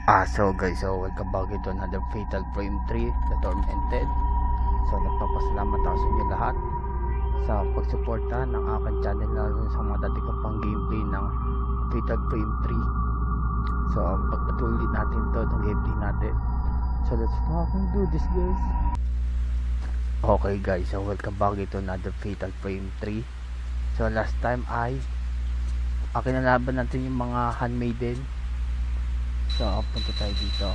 So guys, welcome back to another Fatal Frame 3, The Tormented. So nagpapasalamat ako sa inyo lahat sa pagsuporta ng aking channel, lalo sa mga dati ko pang gameplay ng Fatal Frame 3. So pagpatuloy natin to, itong gameplay natin. So let's fucking do this, guys. Okay guys, so welcome back to another Fatal Frame 3. So last time ay kinalaban natin yung mga handmaiden. So, punta tayo dito.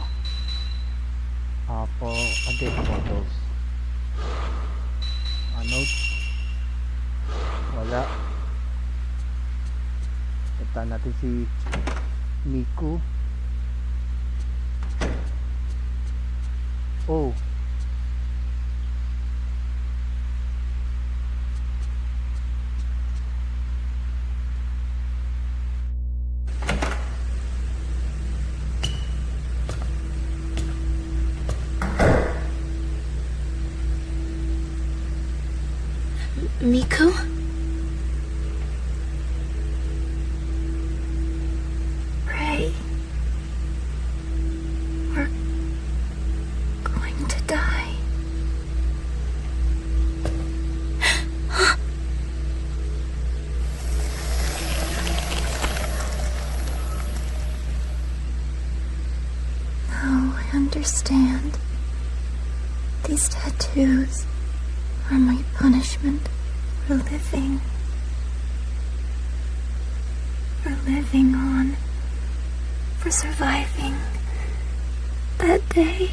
Update photos. Notes. Wala. Punta natin si Miku. Oh. Miku? Rei, we're going to die. Now I understand. These tattoos are my punishment. For living on, for surviving that day.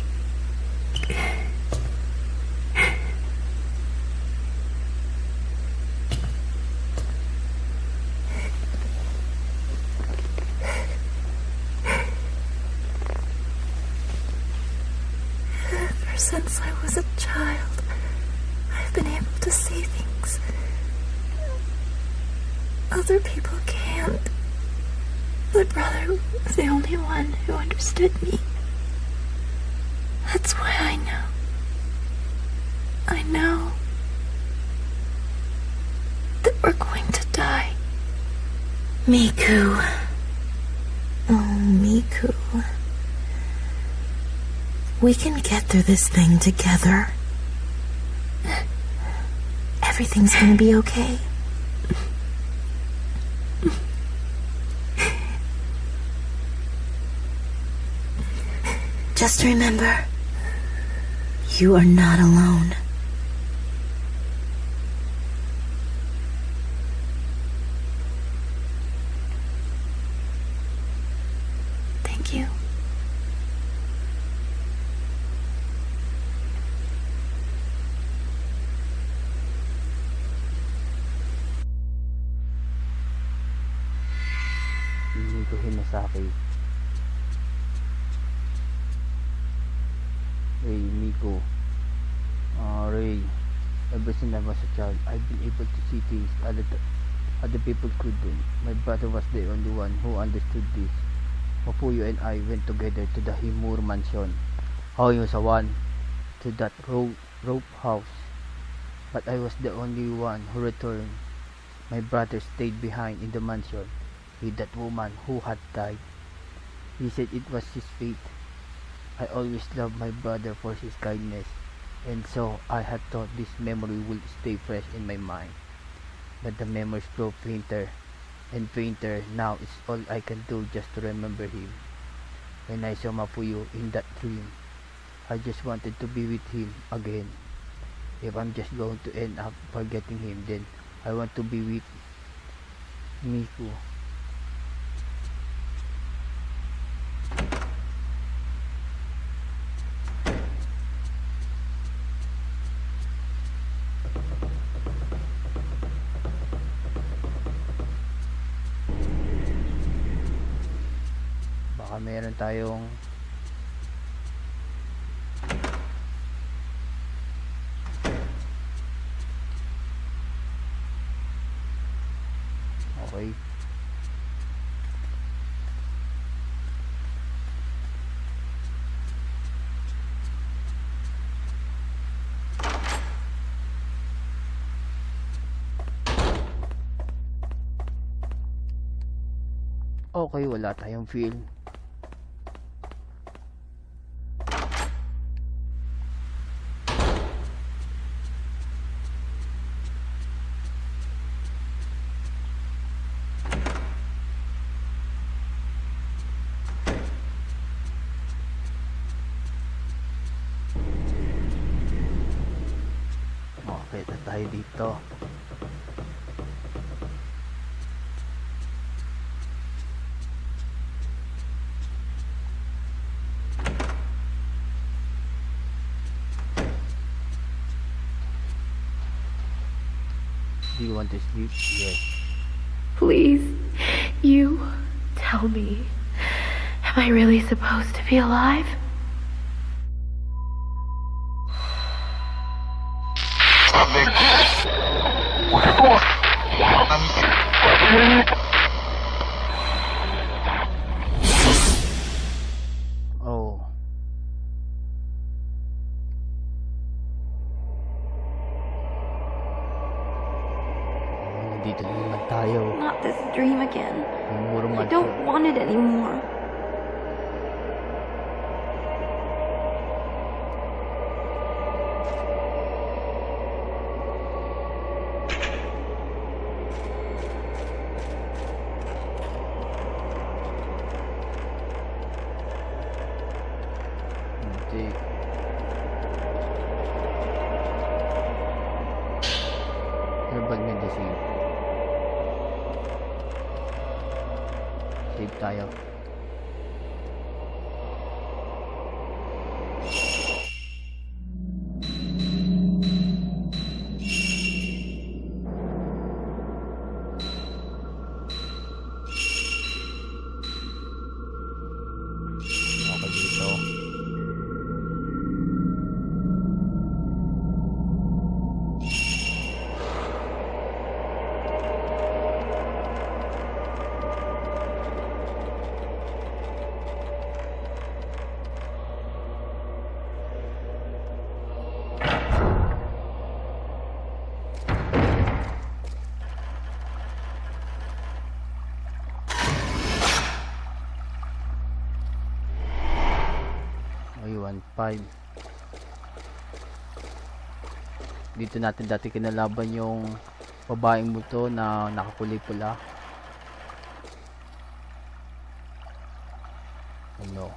Ever since I was a child, I've been able to see things other people can't. My brother was the only one who understood me. That's why I know that we're going to die. Miku. Oh, Miku. We can get through this thing together. Everything's gonna be okay. Just remember, you are not alone. Thank you. Miku Hinasaki. Hey Miku, Rei, ever since I was a child, I've been able to see things other people couldn't. My brother was the only one who understood this. Mafuyo and I went together to the Himuro mansion. Hoyo sa one, to that rope house. But I was the only one who returned. My brother stayed behind in the mansion with that woman who had died. He said it was his fate. I always loved my brother for his kindness, and so I had thought this memory would stay fresh in my mind. But the memories grow fainter and fainter. Now it's all I can do just to remember him. When I saw Mafuyo in that dream, I just wanted to be with him again. If I'm just going to end up forgetting him, then I want to be with Miku. Meron tayong okay. Okay, wala tayong feel. tayo dito. Do you want to sleep? Yes. Please, you tell me. Am I really supposed to be alive? Oh. Nandito na naman tayo. Not this dream again. Himuro I man to. don't want it anymore. Hindi. Ano ba nga the save? Save tayo. Okay dito. Ay, 1.5. Dito natin dati kinalaban yung babaeng multo na nakakulay pula. Ano?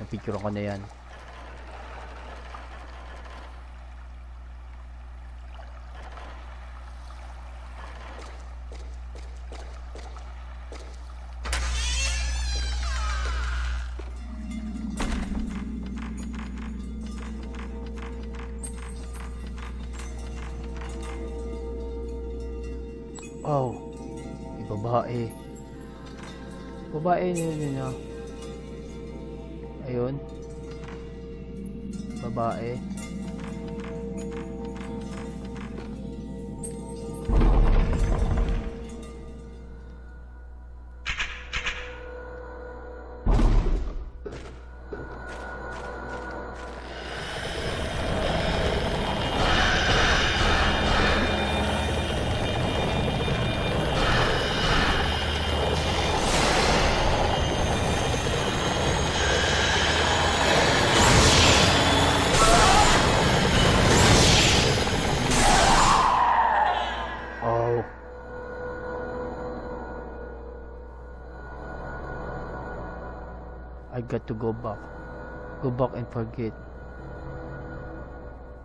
Napicture ko na yan. Oh, may babae. Babae yun na. Ayun. Babae. Oh. I got to go back. Go back and forget.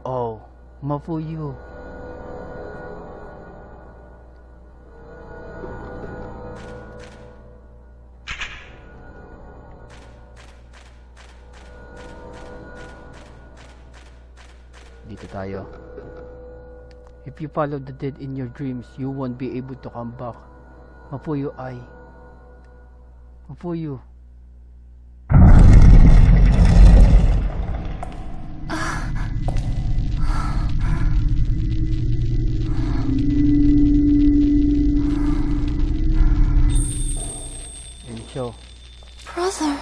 Oh, mafuyo. Dito tayo. If you follow the dead in your dreams, you won't be able to come back. Mapuyo ay. Mapuyo. And show. Brother.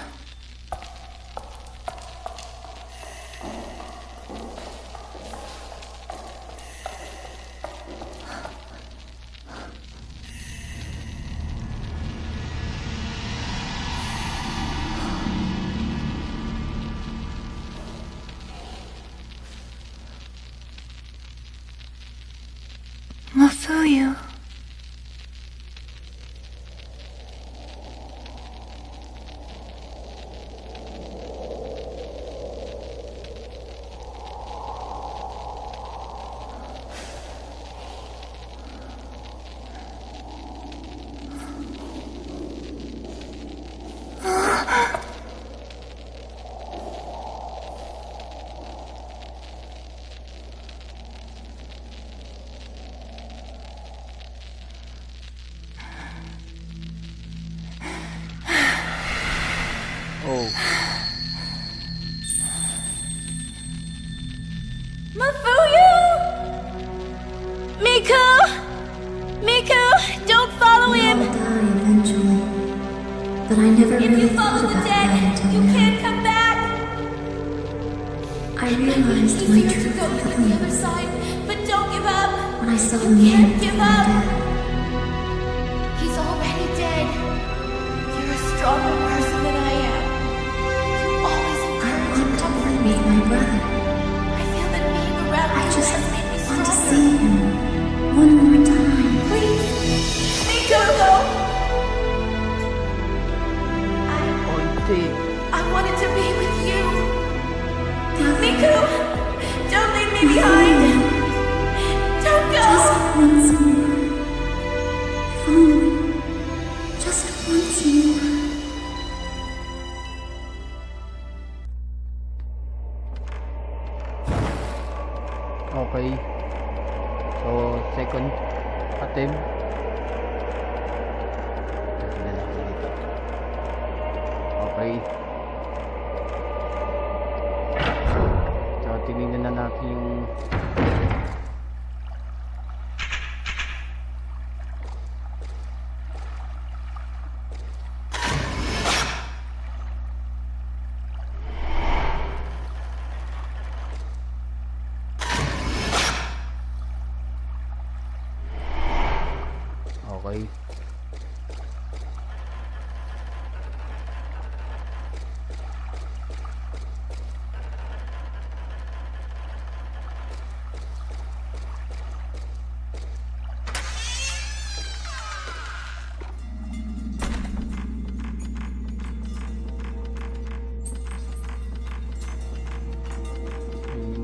Mafuyu. Oh. Mafuyu! Miku! Miku! Don't follow him! We all die eventually. But I never If really you thought follow the about that dead, until you now. can't come back! I realized my Easier to true go to the feeling other side, but don't give up! when I saw the You man can't give my up! dad. He's already dead. You're a stronger person than I am. You always I encourage want and to comfort meet me. my brother. I feel that being around I you just has made me want to stronger. see him one more time. Please, Miku, go! I wanted to be with you. Miku, don't leave me behind. Don't go. Just once more. If only. Just once more. Okay. So, second attempt. Tignan natin dito. Okay. So, tinignan na natin yung okay.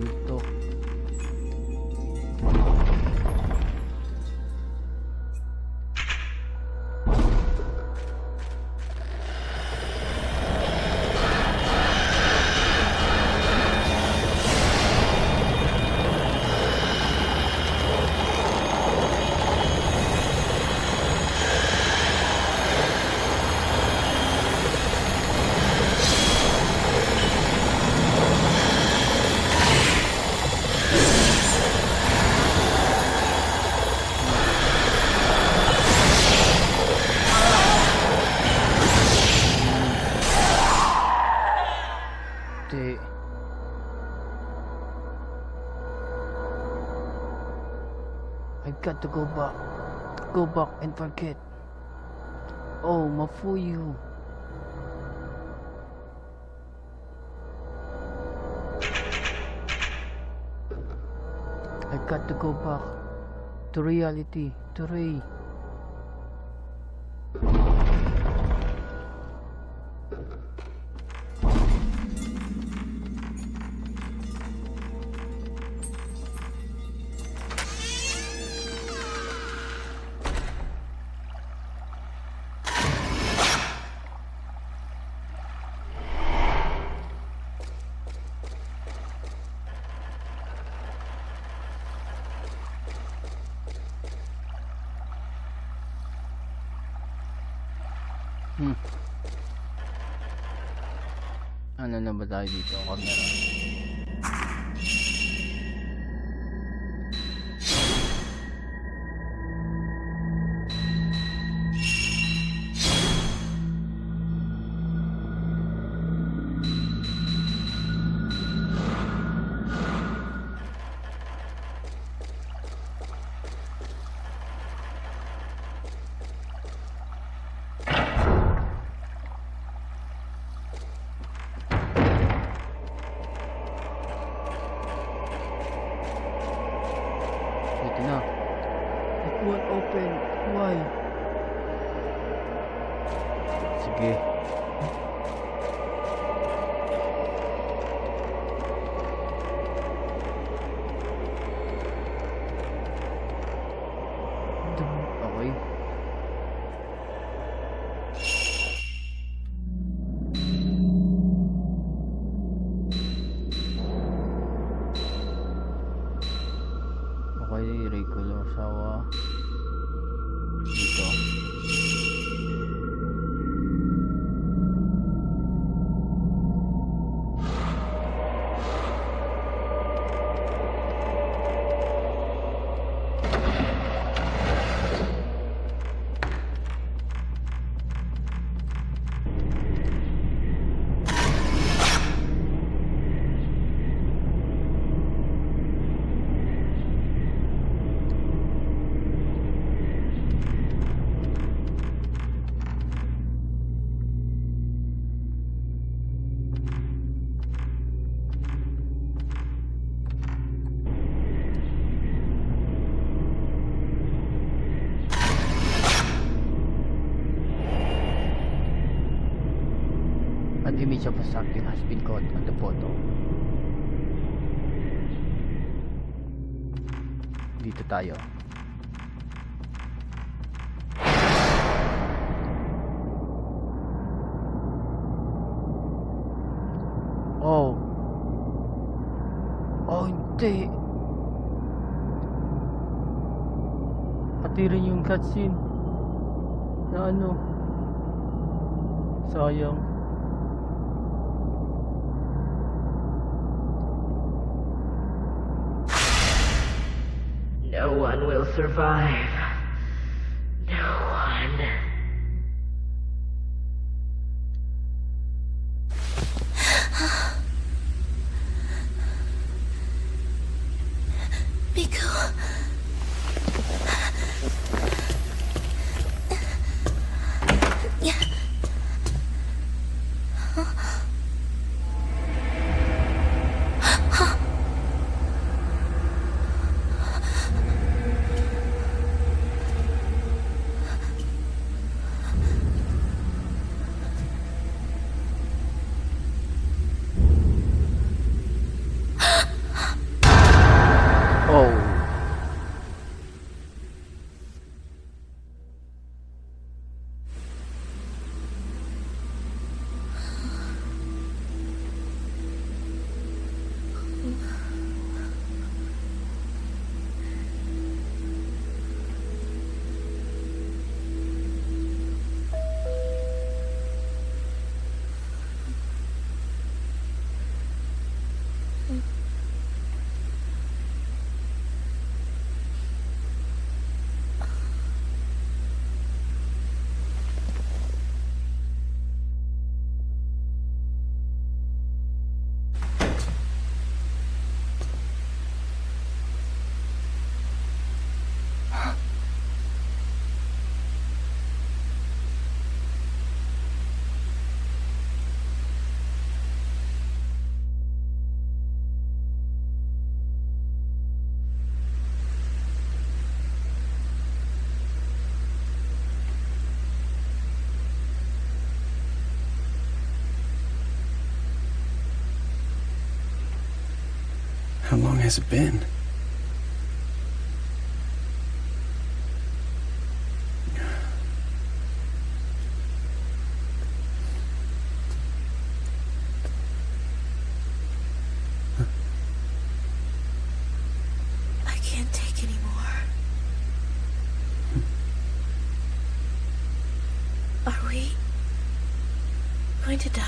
Ito. I've got to go back. Go back and forget. Oh, Mafuyu. I've got to go back to reality, to Rei. Ano na ba tayo dito? Camera. Ito na. It won't open. Why? Sige. Okay. Okay, Rei Kurosawa. Dito. An image of a something has been caught on the photo. Dito tayo. Oh. Oh, hindi. Pati rin yung cutscene. Na ano. Sayang. No one will survive. No one. Miku. How long has it been? I can't take anymore. Are we going to die?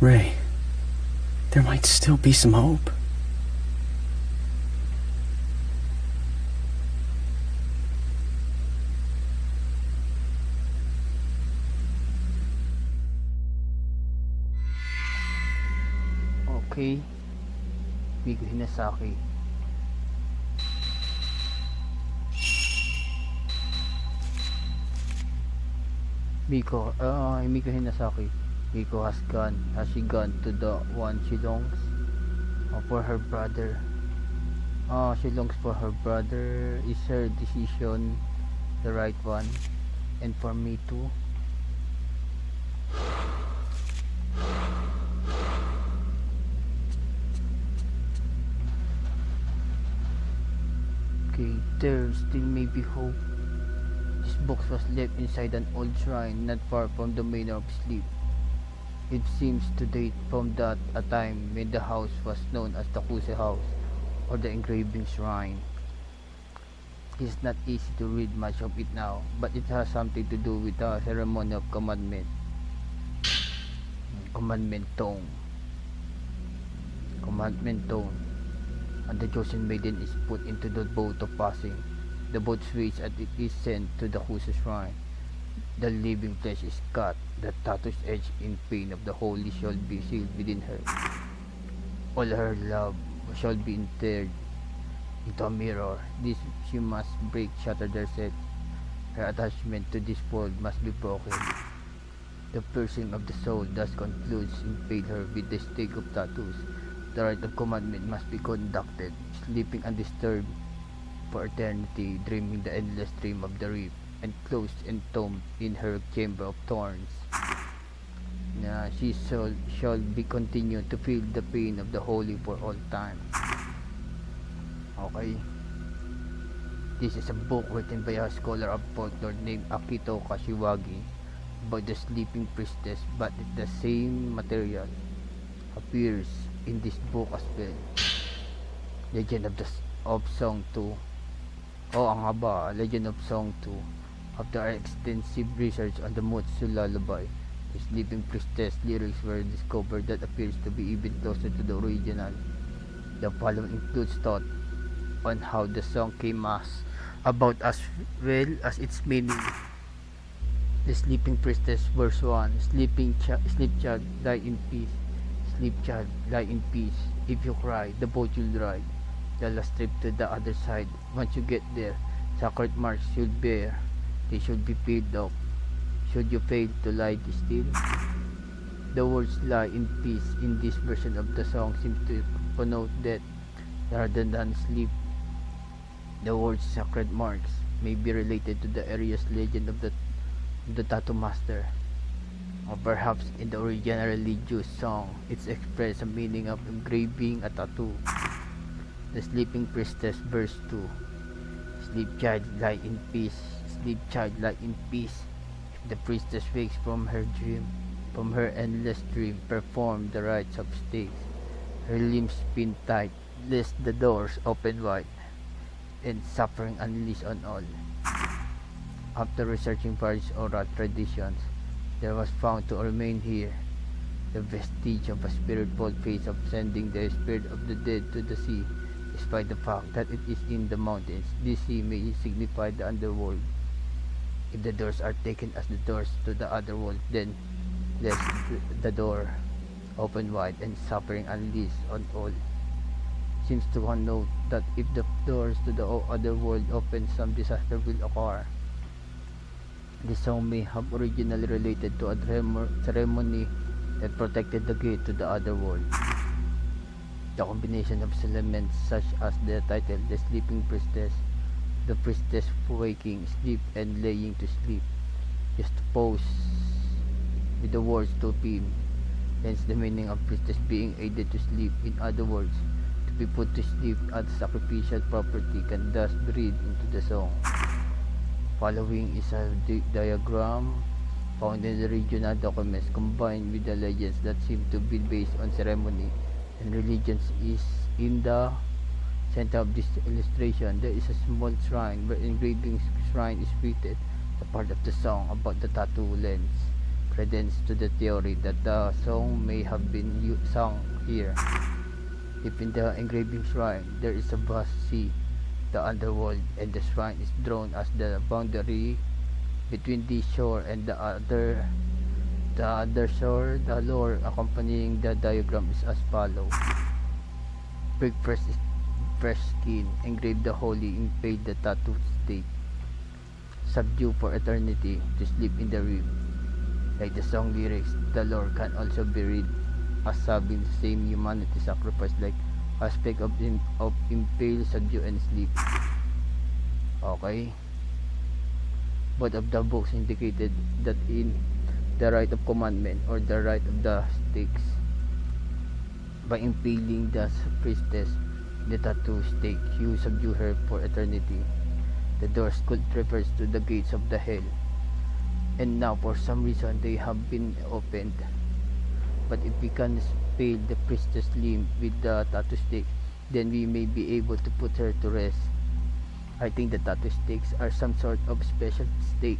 Rei, there might still be some hope. Okay. Miku Hinasaki. Miku Hinasaki. Miku has she gone to the one she longs for her brother? She longs for her brother. Is her decision the right one? And for me too? Okay, there still may be hope. This box was left inside an old shrine not far from the Manor of Sleep. It seems to date from that a time when the house was known as the Kuze house or the engraving shrine. It's not easy to read much of it now, but it has something to do with the ceremony of commandment. Commandment tone. And the chosen maiden is put into the boat of passing. The boat sways and it is sent to the Kuze shrine. The living flesh is cut. The tattoo's edge in pain of the holy shall be sealed within her. All her love shall be interred into a mirror. This she must break, shatter their set. Her attachment to this world must be broken. The piercing of the soul thus concludes, impale her with the stake of tattoos. The rite of commandment must be conducted, sleeping undisturbed for eternity, dreaming the endless dream of the reap, and closed and entombed in her chamber of thorns. She shall be continued to feel the pain of the holy for all time. Okay. This is a book written by a scholar of folklore named Akito Kashiwagi about the sleeping priestess, but the same material appears in this book as well. Legend of Song 2. Ang haba, Legend of Song 2. After extensive research on the Mutsu lullaby, the sleeping priestess lyrics were discovered that appears to be even closer to the original. The following includes thought on how the song came about as well as its meaning. The sleeping priestess, verse 1. Sleep child, lie in peace. Sleep child, lie in peace. If you cry, the boat will ride the last trip to the other side. Once you get there, sacred marks you'll bear. They should be paid off. Should you fail to lie still? The words lie in peace in this version of the song seem to connote death rather than sleep. The words sacred marks may be related to the area's legend of the tattoo master, or perhaps in the original religious song it's expressed a meaning of engraving a tattoo. The sleeping priestess, verse 2. Sleep child, lie in peace. Sleep child, lie in peace. If the priestess wakes from her endless dream, perform the rites of stakes. Her limbs pinned tight, lest the doors open wide, and suffering unleashed on all. After researching various oral traditions, there was found to remain here the vestige of a spiritual phase of sending the spirit of the dead to the sea. Despite the fact that it is in the mountains, this sea may signify the underworld. If the doors are taken as the doors to the other world, then let the door open wide and suffering unleashed on all. Seems to connote that if the doors to the other world open, some disaster will occur. This song may have originally related to a ceremony that protected the gate to the other world. The combination of elements such as the title, the sleeping priestess, the priestess waking, sleep, and laying to sleep, just pose with the words to him, hence the meaning of priestess being aided to sleep. In other words, to be put to sleep as sacrificial property can thus be read into the song. Following is a diagram found in the regional documents combined with the legends that seem to be based on ceremony and religions. Is in the center of this illustration there is a small shrine where engraving shrine is written. The part of the song about the tattoo lends credence to the theory that the song may have been sung here. If in the engraving shrine there is a vast sea, the underworld, and the shrine is drawn as the boundary between this shore and the other shore. The lore accompanying the diagram is as follows. Break fresh skin, engrave the holy, impale the tattoo stake, subdue for eternity, to sleep in the rib. Like the song lyrics, the lore can also be read as having the same humanity sacrifice like aspect of impale, subdue, and sleep. Okay. Both of the books indicated that in the rite of commandment or the rite of the stakes, by impaling the priestess the tattoo stake, you subdue her for eternity. The doors could refers to the gates of the hell, and now for some reason they have been opened. But if we can spell the priestess limb with the tattoo stick, then we may be able to put her to rest. I think the tattoo sticks are some sort of special stake.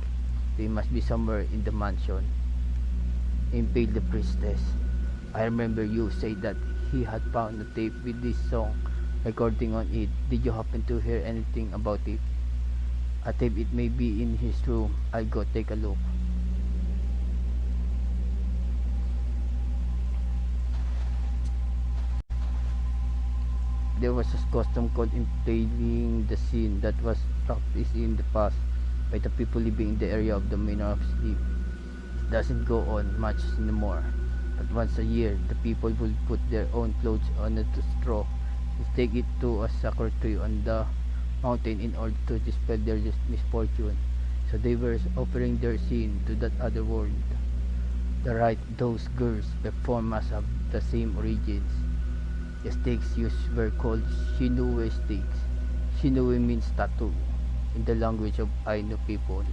They must be somewhere in the mansion. Impale the priestess. I remember you said that he had found a tape with this song recording on it. Did you happen to hear anything about it? A tape, it may be in his room. I'll go take a look. There was a custom called impaling the scene that was practiced in the past by the people living in the area of the Manor of Sleep. It doesn't go on much anymore, but once a year the people will put their own clothes on a straw and take it to a sacred tree on the mountain in order to dispel their misfortune. So they were offering their sin to that other world. The rite those girls perform must have the same origins. The stakes used were called Shinue stakes. Shinue means tattoo in the language of Ainu people.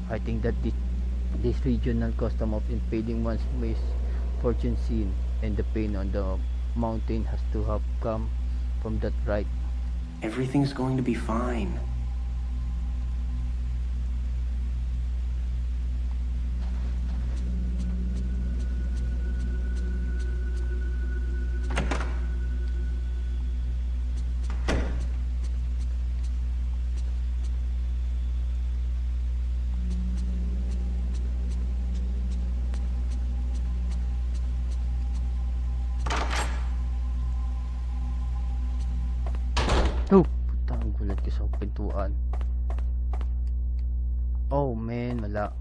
I think that this regional custom of impaling one's misfortune sin and the pain on the mountain has to have come from that rite. Everything's going to be fine. Oh, puta, ang gulat ko sa pintuan. Oh man, wala.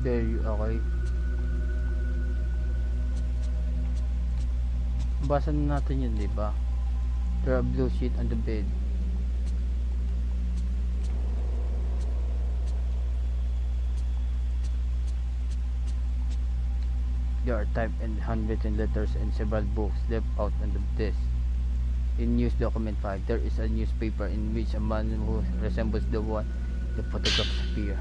Very okay. Basa na natin yun, diba? There are blue sheet on the bed. There are typed and handwritten letters and several books left out on the desk. In news document 5, there is a newspaper in which a man who resembles the one the photographs appear.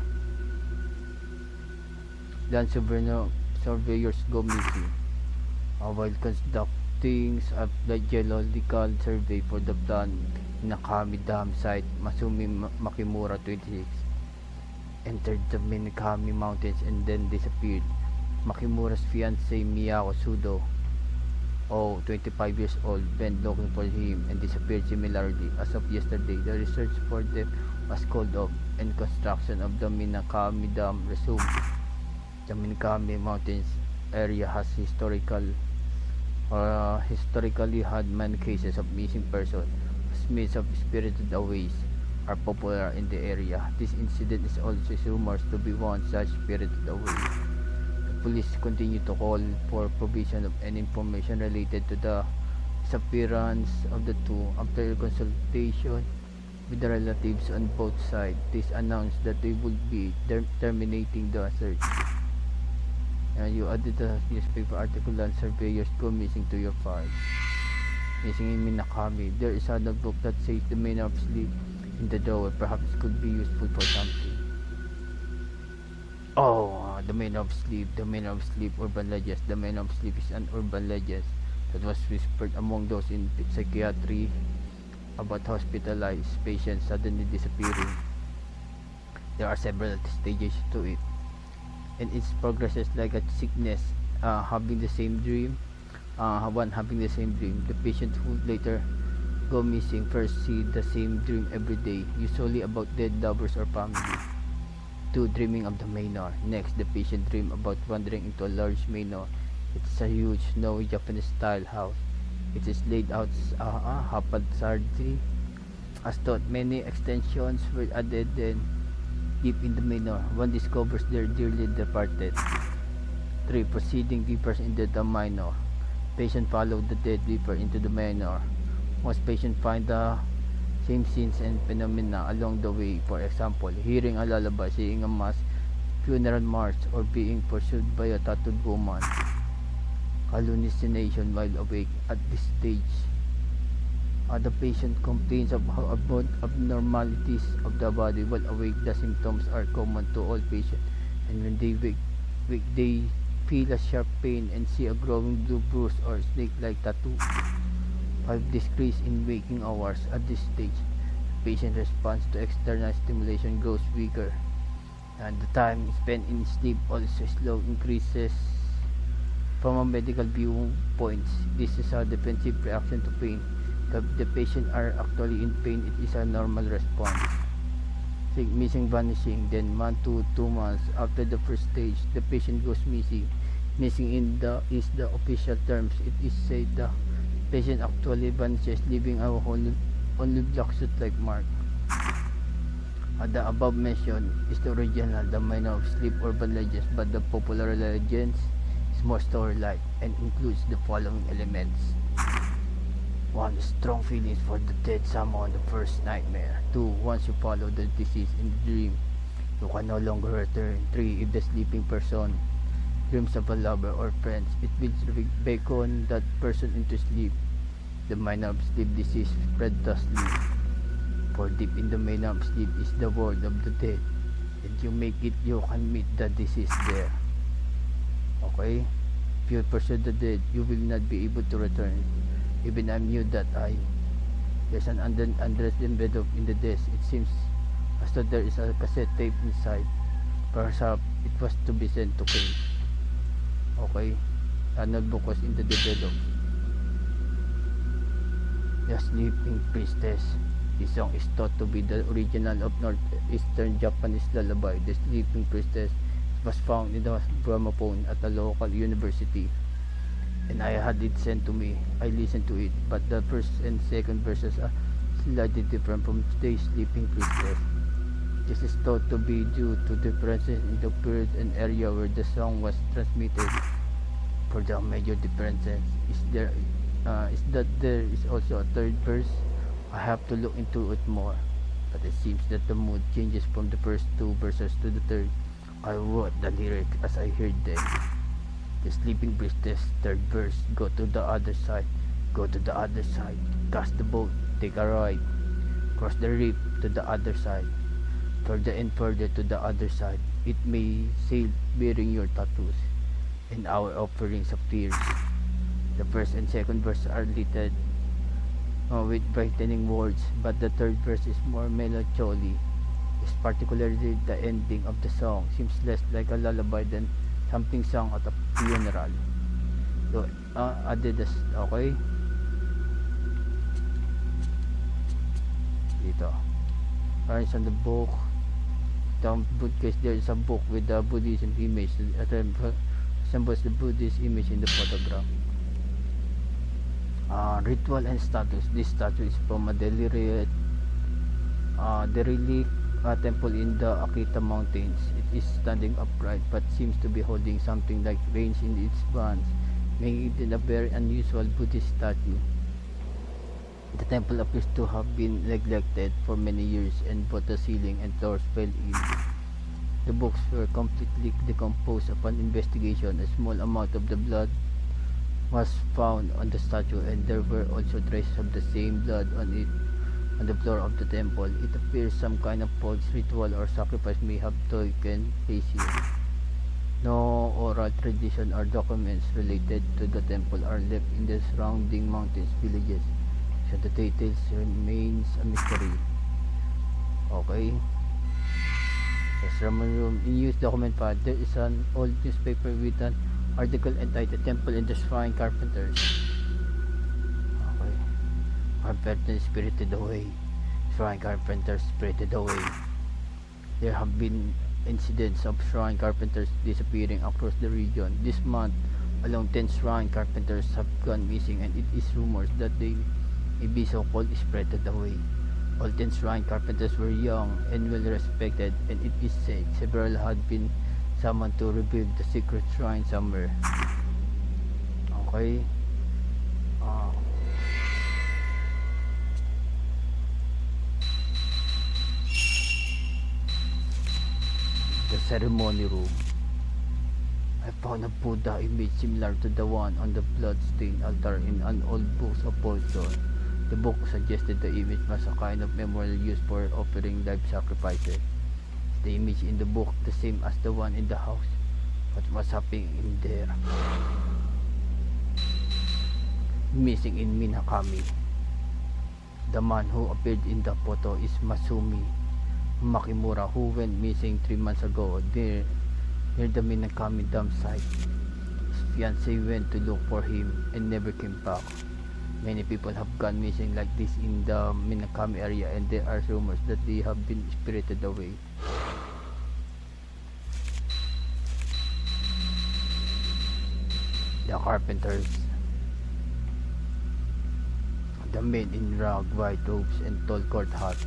Then surveyors go missing while conducting a geological survey for the planned Minakami Dam site. Masumi Makimura, 26, entered the Minakami Mountains and then disappeared. Makimura's fiancé Miyako Sudo, 25 years old, went looking for him and disappeared similarly. As of yesterday, the research for them was called off and construction of the Minakami Dam resumed. The Minakami Mountains area has historically had many cases of missing persons. Myths of spirited aways are popular in the area. This incident is also rumored to be one such spirited away. The police continue to call for provision of any information related to the disappearance of the two. After consultation with the relatives on both sides, they announced that they would be terminating the search. You added the newspaper article and surveyors go missing to your files. Missing in Minakami. There is a notebook that says the Manor of Sleep in the doorway. Perhaps it could be useful for something. Oh, the Manor of Sleep. The Manor of Sleep. Urban legends. The Manor of Sleep is an urban legend that was whispered among those in psychiatry about hospitalized patients suddenly disappearing. There are several stages to it, and it progresses like a sickness. Having the same dream, the patient who later go missing first see the same dream every day, usually about dead lovers or family. 2. Dreaming of the manor. Next, the patient dream about wandering into a large manor. It's a huge snowy Japanese style house It is laid out haphazardly. As thought, many extensions were added then deep in the manor. One discovers their dearly departed. 3. Proceeding deeper into the manor. Patient follow the dead deeper into the manor. Most patients find the same scenes and phenomena along the way. For example, hearing a lullaby, seeing a mass, funeral march, or being pursued by a tattooed woman. Hallucination while awake. At this stage, the patient complains of abnormalities of the body. While awake, the symptoms are common to all patients, and when they wake they feel a sharp pain and see a growing blue bruise or snake-like tattoo. 5. Decrease in waking hours. At this stage, the patient response to external stimulation grows weaker, and the time spent in sleep also slow increases. From a medical viewpoint, this is a defensive reaction to pain. If the patient are actually in pain, it is a normal response. 6. Missing vanishing. Then 1 to 2 months after the first stage, the patient goes missing. Missing is the official terms. It is said the patient actually vanishes, leaving a only black suit-like mark. The above mentioned is the original, the Manor of Sleep urban legends, but the popular legends is more story-like and includes the following elements. 1. Strong feelings for the dead someone, the first nightmare. 2. Once you follow the deceased in the dream, you can no longer return. 3. If the sleeping person dreams of a lover or friends, it will beckon that person into sleep. The Manor of Sleep disease spread thusly. For deep in the Manor of Sleep is the world of the dead, and you make it, you can meet the disease there. Okay? If you pursue the dead, you will not be able to return. Even I knew that there's an undressed envelope in the desk. It seems as though there is a cassette tape inside. Perhaps it was to be sent to Kei. Okay, a notebook was in the envelope. The Sleeping Priestess. This song is thought to be the original of northeastern Japanese lullaby. The Sleeping Priestess was found in the gramophone at a local university, and I had it sent to me. I listened to it, but the first and second verses are slightly different from today's Sleeping Priestess. This is thought to be due to differences in the period and area where the song was transmitted. For the major differences is that there is also a third verse. I have to look into it more, but it seems that the mood changes from the first 2 verses to the third. I wrote the lyric as I heard them. The Sleeping Priestess, third verse. Go to the other side, go to the other side, cast the boat, take a ride, cross the reef to the other side, further and further to the other side. It may sail bearing your tattoos and our offerings of tears. The first and second verse are littered with brightening words, but the third verse is more melancholy. It's particularly the ending of the song seems less like a lullaby than something sung at a funeral. So, added this, okay? Dito. Parents on the book. The bookcase, there is a book with the Buddhism image that resembles the Buddhist image in the photograph. Ritual and status. This statue is from a derelict temple in the Akita Mountains. It is standing upright but seems to be holding something like reins in its hands, making it a very unusual Buddhist statue. The temple appears to have been neglected for many years, and both the ceiling and floors fell in. The books were completely decomposed. Upon investigation, a small amount of the blood was found on the statue, and there were also traces of the same blood on the floor of the temple. It appears some kind of false ritual or sacrifice may have taken place here. No oral tradition or documents related to the temple are left in the surrounding mountains villages, so the details remains a mystery. Okay. Yes, Raman Room. In use document pad, there is an old newspaper with an article entitled Temple and the Shrine Carpenters. Okay. Carpenters spirited away. Shrine carpenters spirited away. There have been incidents of shrine carpenters disappearing across the region. This month, Along 10th shrine, carpenters have gone missing, and it is rumored that they may be so-called spirited away. All 10th shrine carpenters were young and well respected, and it is said several had been summoned to rebuild the secret shrine somewhere. Okay. The ceremony room. I found a Buddha image similar to the one on the blood-stained altar in an old book of Bolton. The book suggested the image was a kind of memorial used for offering live sacrifices. Is the image in the book the same as the one in the house? What was happening in there? Missing in Minakami. The man who appeared in the photo is Masumi Makimura, who went missing 3 months ago near the Minakami dam site. His fiancé went to look for him and never came back. Many people have gone missing like this in the Minakami area, and there are rumors that they have been spirited away. The carpenters. The men in ragged white robes and tall court hats.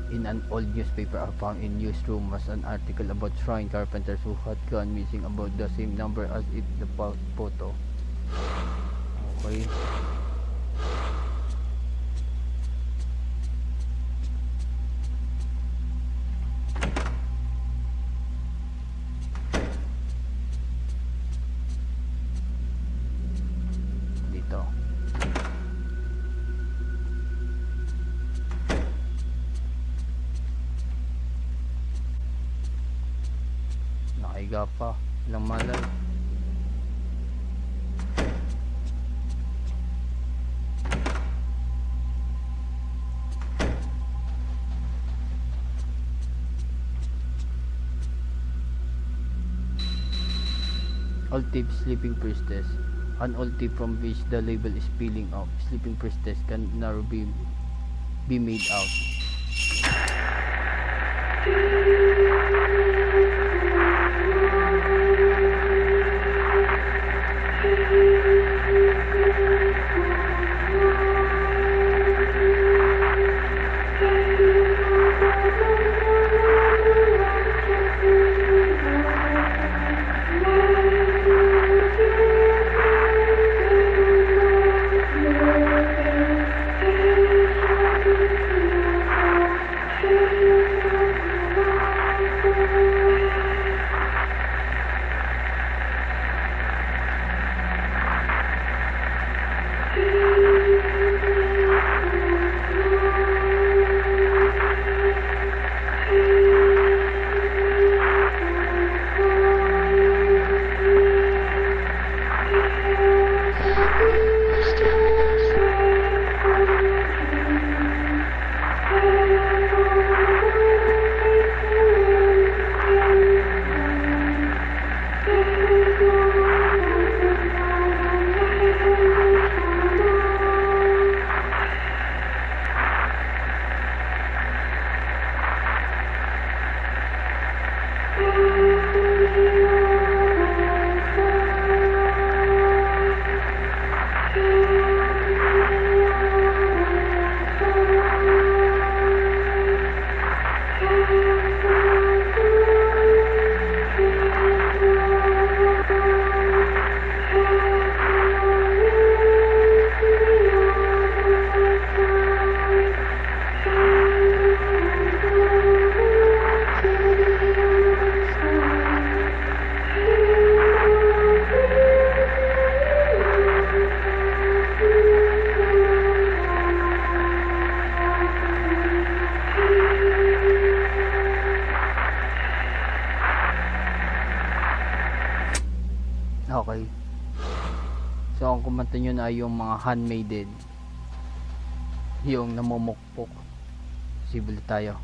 In an old newspaper I found in newsroom was an article about shrine carpenters who had gone missing, about the same number as in the photo. Okay. Dito. Nakahiga pa, walang malay. Old tip, sleeping priestess. An old tip from which the label is peeling off. Sleeping priestess can now be made out. Okay. So ang kumanta nyo na yung mga handmaiden, yung namumukpok. Sibili tayo.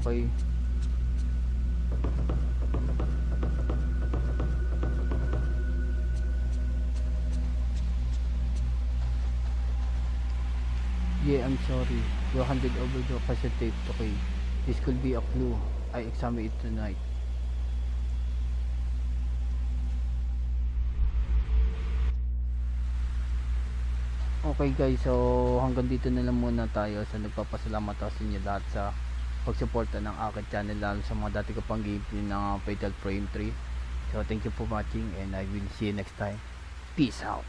Okay. Yeah, I'm sorry. You handed over the cassette tape to Kei. This could be a clue. I examine it tonight. Okay guys, so hanggang dito na lang muna tayo. So nagpapasalamat ako sa inyo lahat sa pagsuporta ng aking channel, lalo sa mga dati ko pang gameplay ng Fatal Frame 3. So thank you for watching and I will see you next time. Peace out.